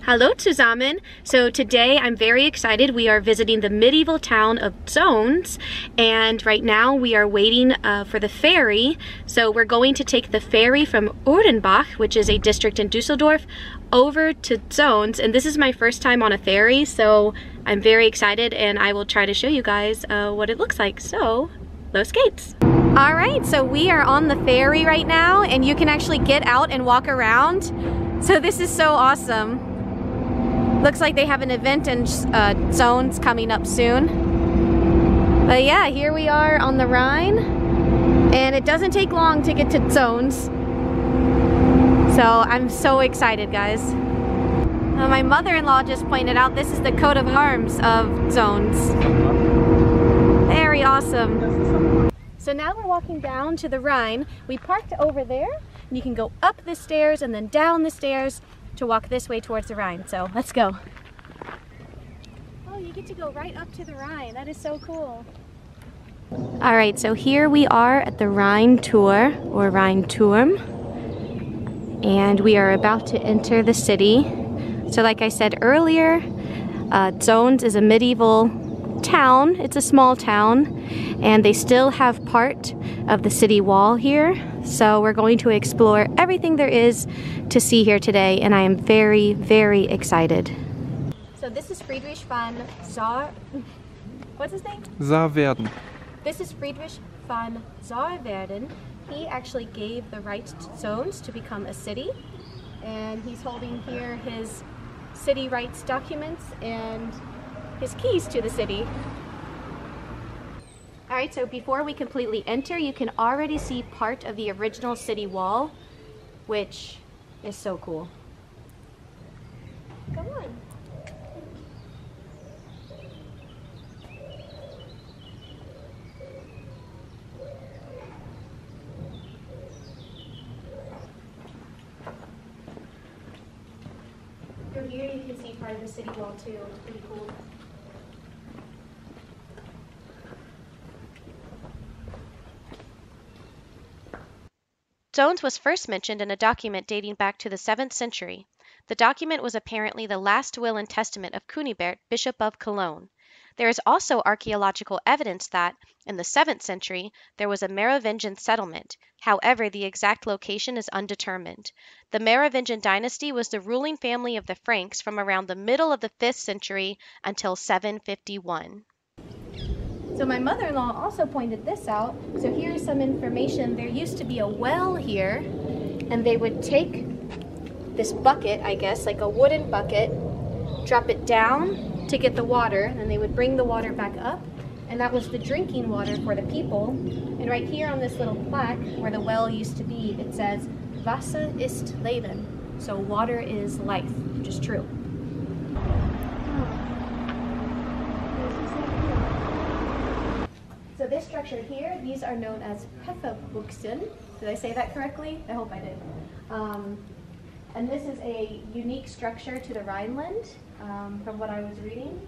Hallo zusammen! So today I'm very excited. We are visiting the medieval town of Zones, and right now we are waiting for the ferry. So we're going to take the ferry from Urdenbach, which is a district in Dusseldorf, over to Zones, and this is my first time on a ferry, so I'm very excited and I will try to show you guys what it looks like. So, los geht's! Alright, so we are on the ferry right now and you can actually get out and walk around. So this is so awesome. Looks like they have an event in Zones coming up soon. But yeah, here we are on the Rhine, and it doesn't take long to get to Zones. So I'm so excited, guys. My mother-in-law just pointed out this is the coat of arms of Zones. Very awesome. So now we're walking down to the Rhine. We parked over there, and you can go up the stairs and then down the stairs to walk this way towards the Rhine. So let's go. Oh, you get to go right up to the Rhine. That is so cool. All right, so here we are at the Rind Tour, or Rind Tour, and we are about to enter the city. So like I said earlier, Zones is a medieval town. It's a small town, and they still have part of the city wall here. So we're going to explore everything there is to see here today, and I am very, very excited. So this is Friedrich von what's his name? Saarwerden. This is Friedrich von Saarwerden. He actually gave the right to Zones to become a city, and he's holding here his city rights documents and his keys to the city. Alright, so before we completely enter, you can already see part of the original city wall, which is so cool. Come on. From here you can see part of the city wall too. It's pretty cool. Zones was first mentioned in a document dating back to the 7th century. The document was apparently the last will and testament of Cunibert, Bishop of Cologne. There is also archaeological evidence that, in the 7th century, there was a Merovingian settlement. However, the exact location is undetermined. The Merovingian dynasty was the ruling family of the Franks from around the middle of the 5th century until 751. So my mother-in-law also pointed this out. So here's some information. There used to be a well here, and they would take this bucket, I guess, like a wooden bucket, drop it down to get the water, and they would bring the water back up, and that was the drinking water for the people. And right here on this little plaque where the well used to be, it says, Wasser ist Leben. So water is life, which is true. So this structure here, these are known as Pfefferbuchsen. Did I say that correctly? I hope I did. And this is a unique structure to the Rhineland, from what I was reading.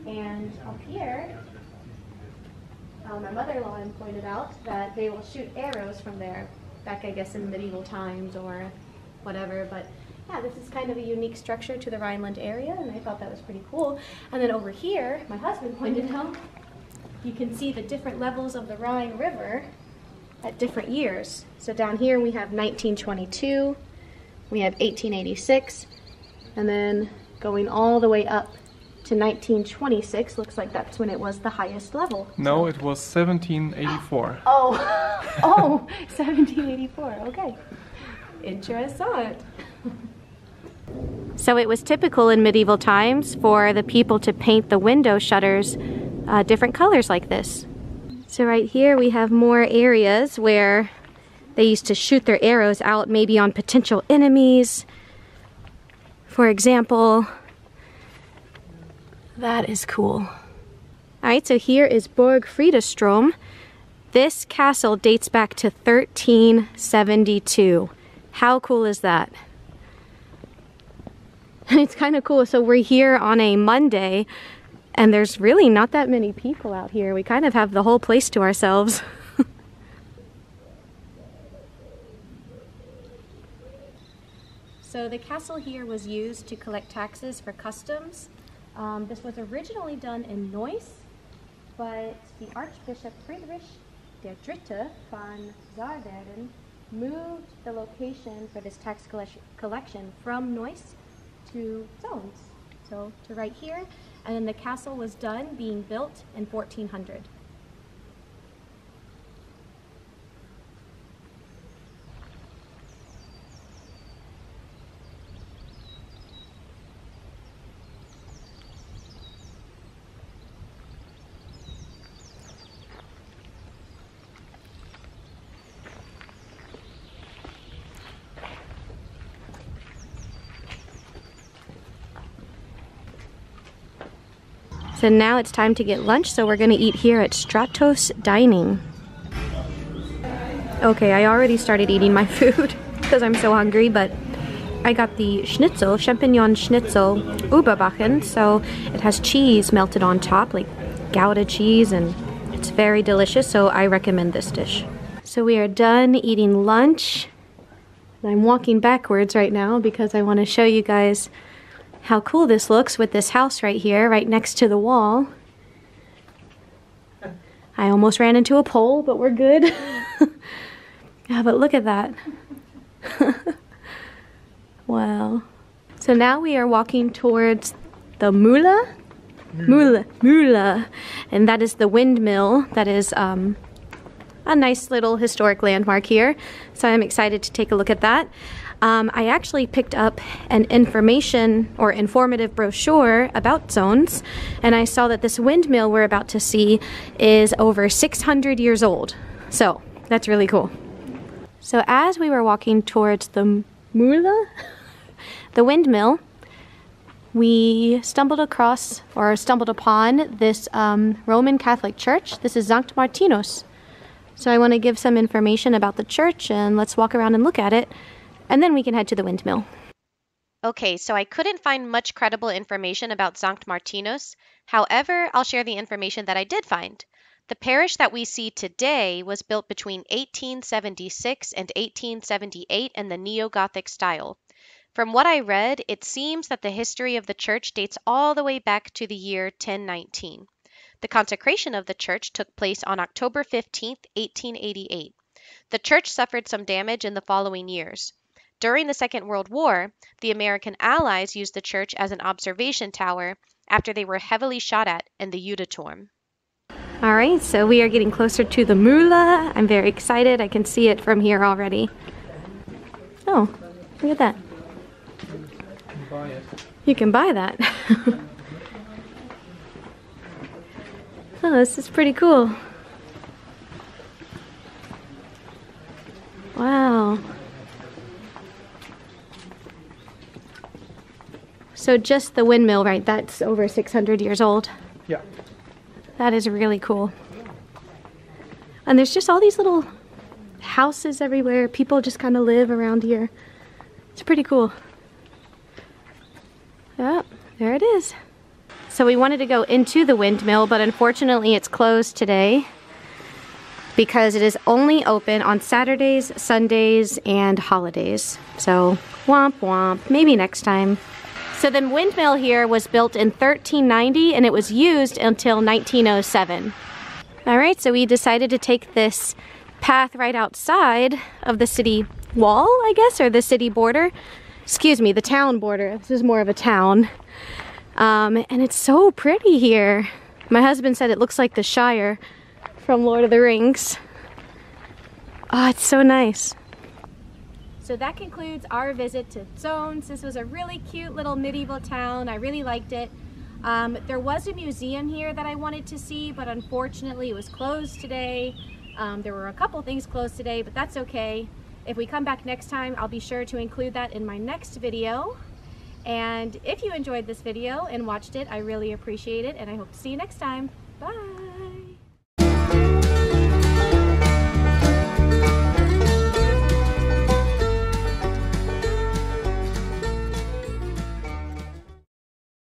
And up here, my mother-in-law pointed out that they will shoot arrows from there, back I guess in medieval times or whatever. But yeah, this is kind of a unique structure to the Rhineland area, and I thought that was pretty cool. And then over here, my husband pointed out, you can see the different levels of the Rhine River at different years. So down here we have 1922, we have 1886, and then going all the way up to 1926, looks like that's when it was the highest level. No, it was 1784. Oh, 1784, okay. Interessant. So it was typical in medieval times for the people to paint the window shutters different colors like this. So right here we have more areas where they used to shoot their arrows out maybe on potential enemies. For example, that is cool. Alright, so here is Burg Friedestrom. This castle dates back to 1372. How cool is that? It's kind of cool. So we're here on a Monday, and there's really not that many people out here. We kind of have the whole place to ourselves. So So the castle here was used to collect taxes for customs. This was originally done in Neuss, but the Archbishop Friedrich der Dritte von Saarbrücken moved the location for this tax collection from Neuss to Zones, so to right here, and then the castle was done being built in 1400. So now it's time to get lunch, so we're gonna eat here at Stratos Dining. Okay, I already started eating my food because I'm so hungry, but I got the Schnitzel, champignon Schnitzel Überbacken, so it has cheese melted on top, like Gouda cheese, and it's very delicious, so I recommend this dish. So we are done eating lunch. I'm walking backwards right now because I want to show you guys how cool this looks with this house right here, right next to the wall. I almost ran into a pole, but we're good. Yeah, but look at that. Wow. So now we are walking towards the Mühle. And that is the windmill. That is a nice little historic landmark here. So I'm excited to take a look at that. I actually picked up an informative brochure about Zones, and I saw that this windmill we're about to see is over 600 years old. So that's really cool. So as we were walking towards the Mühle, the windmill, we stumbled upon this Roman Catholic church. This is Sankt Martinus. So I want to give some information about the church, and let's walk around and look at it. And then we can head to the windmill. Okay, so I couldn't find much credible information about Sankt Martinus. However, I'll share the information that I did find. The parish that we see today was built between 1876 and 1878 in the Neo-Gothic style. From what I read, it seems that the history of the church dates all the way back to the year 1019. The consecration of the church took place on October 15, 1888. The church suffered some damage in the following years. During the Second World War, the American Allies used the church as an observation tower after they were heavily shot at in the Judenturm. All right, so we are getting closer to the Mühle. I'm very excited. I can see it from here already. Oh, look at that. You can buy that. Oh, this is pretty cool. Wow. So just the windmill, right? That's over 600 years old. Yeah. That is really cool. And there's just all these little houses everywhere. People just kind of live around here. It's pretty cool. Oh, there it is. So we wanted to go into the windmill, but unfortunately it's closed today because it is only open on Saturdays, Sundays, and holidays. So womp womp, maybe next time. So the windmill here was built in 1390 and it was used until 1907. All right, so we decided to take this path right outside of the city wall, I guess, or the city border. Excuse me, the town border. This is more of a town. And it's so pretty here. My husband said it looks like the Shire from Lord of the Rings. Oh, it's so nice. So that concludes our visit to Zones. This was a really cute little medieval town. I really liked it. There was a museum here that I wanted to see, but unfortunately it was closed today. There were a couple things closed today, but that's okay. If we come back next time, I'll be sure to include that in my next video. And if you enjoyed this video and watched it, I really appreciate it, and I hope to see you next time. Bye!